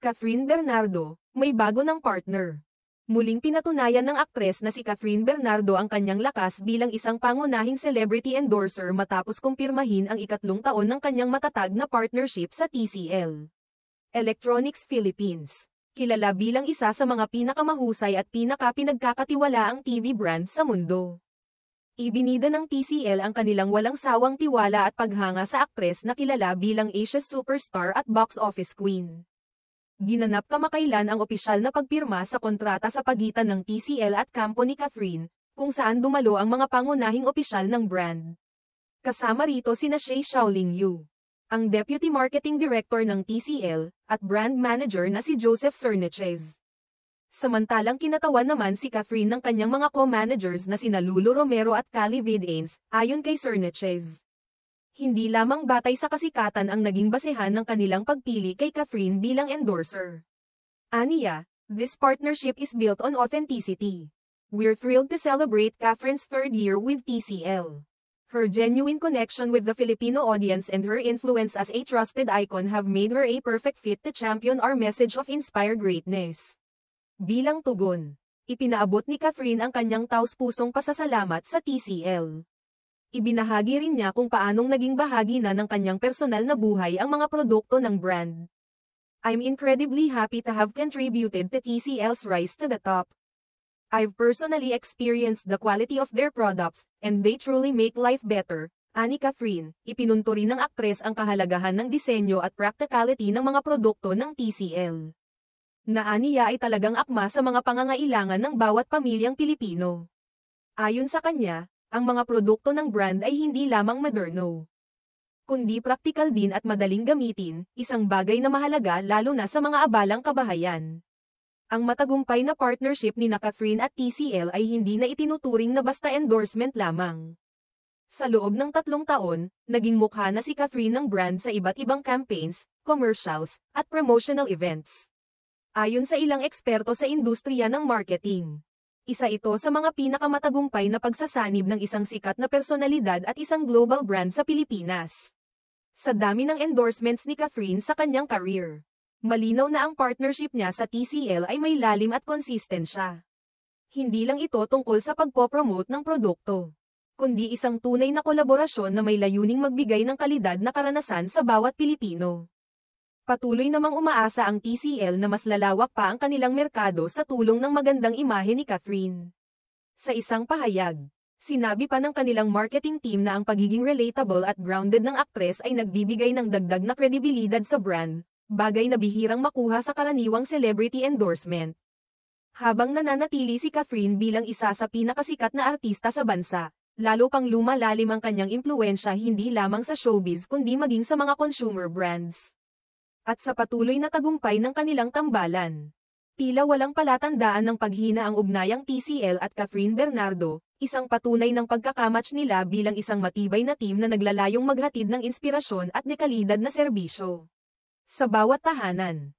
Catherine Bernardo, may bago ng partner. Muling pinatunayan ng aktres na si Catherine Bernardo ang kanyang lakas bilang isang pangunahing celebrity endorser matapos kumpirmahin ang ikatlong taon ng kanyang matatag na partnership sa TCL Electronics Philippines. Kilala bilang isa sa mga pinakamahusay at pinakapinagkakatiwalaang TV brand sa mundo. Ibinida ng TCL ang kanilang walang sawang tiwala at paghanga sa aktres na kilala bilang Asia's superstar at box office queen. Ginanap kamakailan ang opisyal na pagpirma sa kontrata sa pagitan ng TCL at kampo ni Catherine, kung saan dumalo ang mga pangunahing opisyal ng brand. Kasama rito sina Shea Xiaoling Yu, ang Deputy Marketing Director ng TCL, at brand manager na si Joseph Cernachez. Samantalang kinatawan naman si Catherine ng kanyang mga co-managers na sina Lulu Romero at Cali Vidanes, ayon kay Cernachez. Hindi lamang batay sa kasikatan ang naging basehan ng kanilang pagpili kay Catherine bilang endorser. Aniya, this partnership is built on authenticity. We're thrilled to celebrate Catherine's third year with TCL. Her genuine connection with the Filipino audience and her influence as a trusted icon have made her a perfect fit to champion our message of inspire greatness. Bilang tugon, ipinaabot ni Catherine ang kanyang taos-pusong pasasalamat sa TCL. Ibinahagi rin niya kung paanong naging bahagi na ng kanyang personal na buhay ang mga produkto ng brand. I'm incredibly happy to have contributed to TCL's rise to the top. I've personally experienced the quality of their products, and they truly make life better, ani Catherine. Ipinunto rin ng aktres ang kahalagahan ng disenyo at practicality ng mga produkto ng TCL. Naaniya ay talagang akma sa mga pangangailangan ng bawat pamilyang Pilipino. Ayon sa kanya, ang mga produkto ng brand ay hindi lamang moderno, kundi praktikal din at madaling gamitin, isang bagay na mahalaga lalo na sa mga abalang kabahayan. Ang matagumpay na partnership ni Catherine at TCL ay hindi na itinuturing na basta endorsement lamang. Sa loob ng 3 taon, naging mukha na si Catherine ng brand sa iba't ibang campaigns, commercials, at promotional events. Ayon sa ilang eksperto sa industriya ng marketing, isa ito sa mga pinakamatagumpay na pagsasanib ng isang sikat na personalidad at isang global brand sa Pilipinas. Sa dami ng endorsements ni Catherine sa kanyang career, malinaw na ang partnership niya sa TCL ay may lalim at konsistensya. Hindi lang ito tungkol sa pagpopromote ng produkto, kundi isang tunay na kolaborasyon na may layuning magbigay ng kalidad na karanasan sa bawat Pilipino. Patuloy namang umaasa ang TCL na mas lalawak pa ang kanilang merkado sa tulong ng magandang imahe ni Catherine. Sa isang pahayag, sinabi pa ng kanilang marketing team na ang pagiging relatable at grounded ng aktres ay nagbibigay ng dagdag na kredibilidad sa brand, bagay na bihirang makuha sa karaniwang celebrity endorsement. Habang nananatili si Catherine bilang isa sa pinakasikat na artista sa bansa, lalo pang lumalalim ang kanyang impluwensya hindi lamang sa showbiz kundi maging sa mga consumer brands. At sa patuloy na tagumpay ng kanilang tambalan. Tila walang palatandaan ng paghina ang ugnayang TCL at Catherine Bernardo, isang patunay ng pagkakamatch nila bilang isang matibay na team na naglalayong maghatid ng inspirasyon at dekalidad na serbisyo sa bawat tahanan.